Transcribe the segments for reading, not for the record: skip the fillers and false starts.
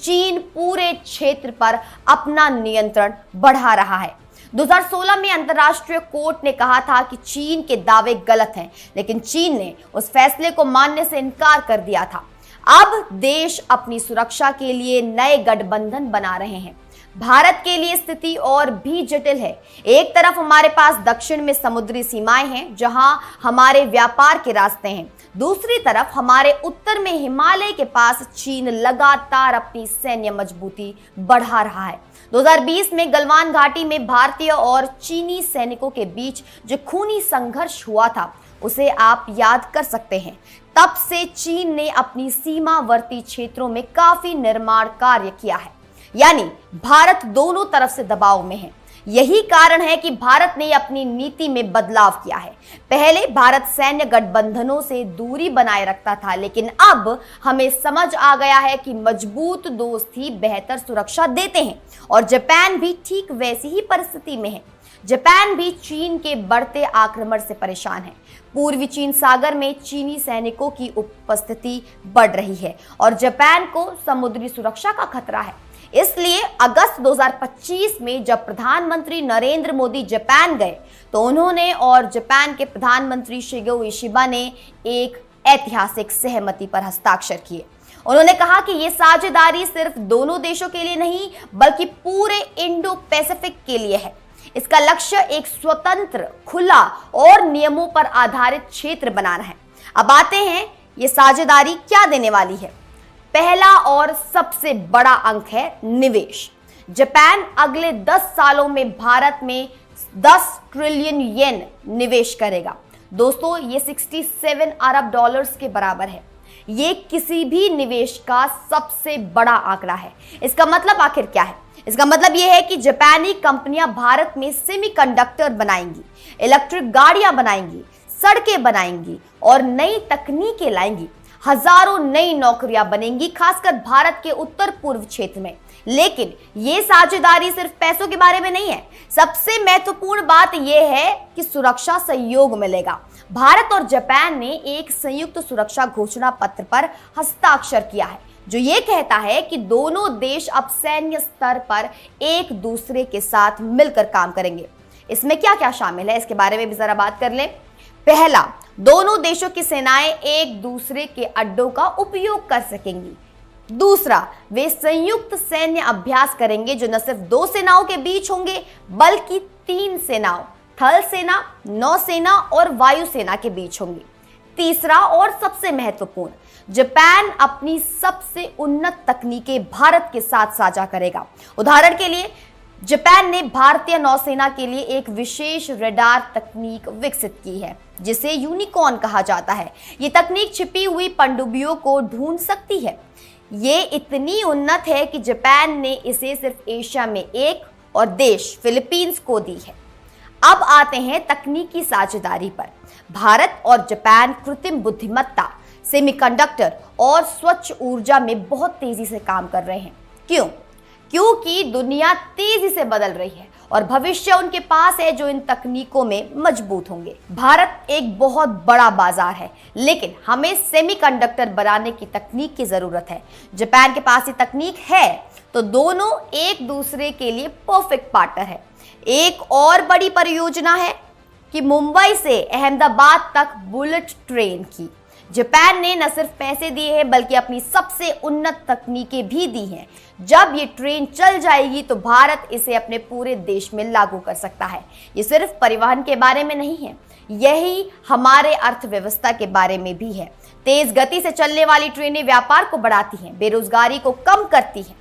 चीन पूरे क्षेत्र पर अपना नियंत्रण बढ़ा रहा है। 2016 में अंतर्राष्ट्रीय कोर्ट ने कहा था कि चीन के दावे गलत हैं, लेकिन चीन ने उस फैसले को मानने से इनकार कर दिया था। अब देश अपनी सुरक्षा के लिए नए गठबंधन बना रहे हैं। भारत के लिए स्थिति और भी जटिल है। एक तरफ हमारे पास दक्षिण में समुद्री सीमाएं हैं, जहां हमारे व्यापार के रास्ते हैं। दूसरी तरफ हमारे उत्तर में हिमालय के पास चीन लगातार अपनी सैन्य मजबूती बढ़ा रहा है। 2020 में गलवान घाटी में भारतीय और चीनी सैनिकों के बीच जो खूनी संघर्ष हुआ था, उसे आप याद कर सकते हैं। तब से चीन ने अपनी सीमावर्ती क्षेत्रों में काफी निर्माण कार्य किया है, यानी भारत दोनों तरफ से दबाव में है। यही कारण है कि भारत ने अपनी नीति में बदलाव किया है। पहले भारत सैन्य गठबंधनों से दूरी बनाए रखता था, लेकिन अब हमें समझ आ गया है कि मजबूत दोस्त ही बेहतर सुरक्षा देते हैं, और जापान भी ठीक वैसी ही परिस्थिति में है। जापान भी चीन के बढ़ते आक्रमण से परेशान है। पूर्वी चीन सागर में चीनी सैनिकों की उपस्थिति बढ़ रही है और जापान को समुद्री सुरक्षा का खतरा है। इसलिए अगस्त 2025 में जब प्रधानमंत्री नरेंद्र मोदी जापान गए, तो उन्होंने और जापान के प्रधानमंत्री शिगेओ इशिबा ने एक ऐतिहासिक सहमति पर हस्ताक्षर किए। उन्होंने कहा कि यह साझेदारी सिर्फ दोनों देशों के लिए नहीं, बल्कि पूरे इंडो पैसिफिक के लिए है। इसका लक्ष्य एक स्वतंत्र, खुला और नियमों पर आधारित क्षेत्र बनाना है। अब आते हैं ये साझेदारी क्या देने वाली है। पहला और सबसे बड़ा अंक है निवेश। जापान अगले 10 सालों में भारत में 10 ट्रिलियन येन निवेश करेगा। दोस्तों, ये 67 अरब डॉलर्स के बराबर है। ये किसी भी निवेश का सबसे बड़ा आंकड़ा है। इसका मतलब आखिर क्या है? इसका मतलब यह है कि जापानी कंपनियां भारत में सेमीकंडक्टर बनाएंगी, इलेक्ट्रिक गाड़ियां बनाएंगी, सड़कें बनाएंगी और नई तकनीकें लाएंगी। हजारों नई नौकरियां बनेंगी, खासकर भारत के उत्तर पूर्व क्षेत्र में। लेकिन यह साझेदारी सिर्फ पैसों के बारे में नहीं है। सबसे महत्वपूर्ण बात यह है कि सुरक्षा सहयोग मिलेगा। भारत और जापान ने एक संयुक्त सुरक्षा घोषणा पत्र पर हस्ताक्षर किया है, जो ये कहता है कि दोनों देश अब सैन्य स्तर पर एक दूसरे के साथ मिलकर काम करेंगे। इसमें क्या क्या शामिल है, इसके बारे में भी जरा बात कर लें। पहला, दोनों देशों की सेनाएं एक दूसरे के अड्डों का उपयोग कर सकेंगी। दूसरा, वे संयुक्त सैन्य अभ्यास करेंगे, जो न सिर्फ 2 सेनाओं के बीच होंगे, बल्कि 3 सेनाओं, थल सेना, नौसेना और वायुसेना के बीच होंगी। तीसरा और सबसे महत्वपूर्ण, जापान अपनी सबसे उन्नत तकनीकें भारत के साथ साझा करेगा। उदाहरण के लिए, जापान ने भारतीय नौसेना के लिए एक विशेष रडार तकनीक विकसित की है, जिसे यूनिकॉर्न कहा जाता है। ये तकनीक छिपी हुई पनडुब्बियों को ढूंढ सकती है। ये इतनी उन्नत है कि जापान ने इसे सिर्फ एशिया में एक और देश फिलीपींस को दी है। अब आते हैं तकनीकी साझेदारी पर। भारत और जापान कृत्रिम बुद्धिमत्ता, सेमीकंडक्टर और स्वच्छ ऊर्जा में बहुत तेजी से काम कर रहे हैं। क्यों? क्योंकि दुनिया तेजी से बदल रही है और भविष्य उनके पास है जो इन तकनीकों में मजबूत होंगे। भारत एक बहुत बड़ा बाजार है, लेकिन हमें सेमीकंडक्टर बनाने की तकनीक की जरूरत है। जापान के पास ये तकनीक है, तो दोनों एक दूसरे के लिए परफेक्ट पार्टनर है। एक और बड़ी परियोजना है कि मुंबई से अहमदाबाद तक बुलेट ट्रेन की जापान ने न सिर्फ पैसे दिए हैं, बल्कि अपनी सबसे उन्नत तकनीकें भी दी हैं। जब ये ट्रेन चल जाएगी, तो भारत इसे अपने पूरे देश में लागू कर सकता है। ये सिर्फ परिवहन के बारे में नहीं है, यही हमारे अर्थव्यवस्था के बारे में भी है। तेज गति से चलने वाली ट्रेनें व्यापार को बढ़ाती हैं, बेरोजगारी को कम करती हैं।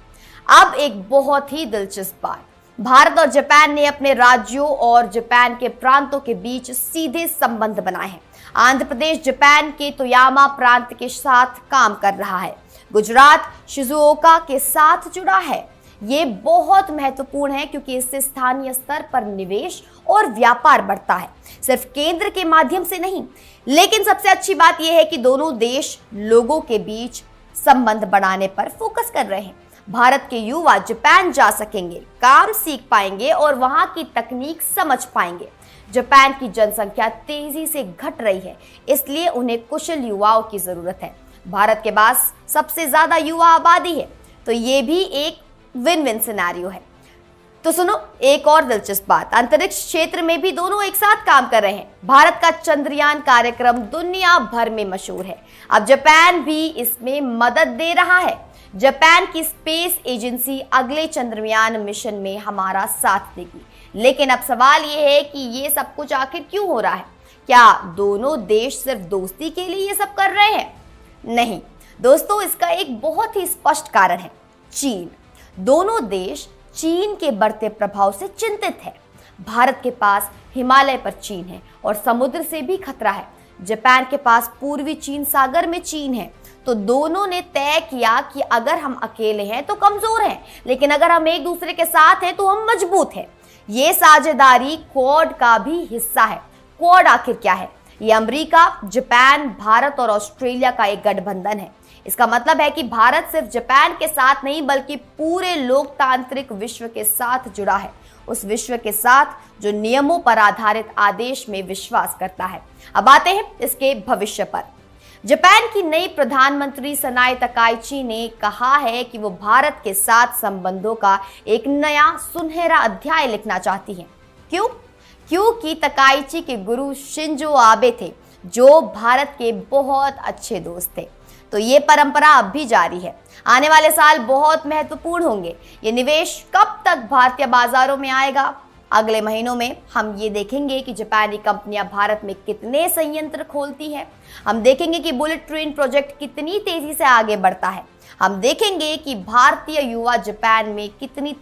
अब एक बहुत ही दिलचस्प बात, भारत और जापान ने अपने राज्यों और जापान के प्रांतों के बीच सीधे संबंध बनाए हैं। आंध्र प्रदेश जापान के तोयामा प्रांत के साथ काम कर रहा है। गुजरात शिजुओका के साथ जुड़ा है। ये बहुत महत्वपूर्ण है, क्योंकि इससे स्थानीय स्तर पर निवेश और व्यापार बढ़ता है, सिर्फ केंद्र के माध्यम से नहीं। लेकिन सबसे अच्छी बात यह है कि दोनों देश लोगों के बीच संबंध बढ़ाने पर फोकस कर रहे हैं। भारत के युवा जापान जा सकेंगे, काम सीख पाएंगे और वहां की तकनीक समझ पाएंगे। जापान की जनसंख्या तेजी से घट रही है, इसलिए उन्हें कुशल युवाओं की जरूरत है। भारत के पास सबसे ज्यादा युवा आबादी है। तो ये भी एक विन विन सिनेरियो है। तो सुनो एक और दिलचस्प बात, अंतरिक्ष क्षेत्र में भी दोनों एक साथ काम कर रहे हैं। भारत का चंद्रयान कार्यक्रम दुनिया भर में मशहूर है, अब जापान भी इसमें मदद दे रहा है। जापान की स्पेस एजेंसी अगले चंद्रयान मिशन में हमारा साथ देगी। लेकिन अब सवाल यह है कि ये सब कुछ आखिर क्यों हो रहा है? क्या दोनों देश सिर्फ दोस्ती के लिए ये सब कर रहे हैं? नहीं दोस्तों, इसका एक बहुत ही स्पष्ट कारण है, चीन। दोनों देश चीन के बढ़ते प्रभाव से चिंतित है। भारत के पास हिमालय पर चीन है और समुद्र से भी खतरा है। जापान के पास पूर्वी चीन सागर में चीन है। तो दोनों ने तय किया कि अगर हम अकेले हैं तो कमजोर हैं, लेकिन अगर हम एक दूसरे के साथ हैं तो हम मजबूत हैं। ये साझेदारी क्वाड का भी हिस्सा है। क्वाड आखिर क्या है? ये अमेरिका, जापान, भारत और ऑस्ट्रेलिया का एक गठबंधन है। इसका मतलब है कि भारत सिर्फ जापान के साथ नहीं बल्कि पूरे लोकतांत्रिक विश्व के साथ जुड़ा है, उस विश्व के साथ जो नियमों पर आधारित आदेश में विश्वास करता है। अब आते हैं इसके भविष्य पर। जापान की नई प्रधानमंत्री सनाए तकाइची ने कहा है कि वो भारत के साथ संबंधों का एक नया सुनहरा अध्याय लिखना चाहती हैं। क्यों? क्योंकि तकाइची के गुरु शिंजो आबे थे, जो भारत के बहुत अच्छे दोस्त थे। तो ये परंपरा अब भी जारी है। आने वाले साल बहुत महत्वपूर्ण होंगे। ये निवेश कब तक भारतीय बाजारों में आएगा? अगले महीनों में हम ये देखेंगे कि जापानी कंपनियां भारत में कितने संयंत्र खोलती हैं। हम देखेंगे कि बुलेट ट्रेन प्रोजेक्ट कितनी तेजी से आगे बढ़ता है। हम देखेंगे कि भारतीय युवा जापान में कितनी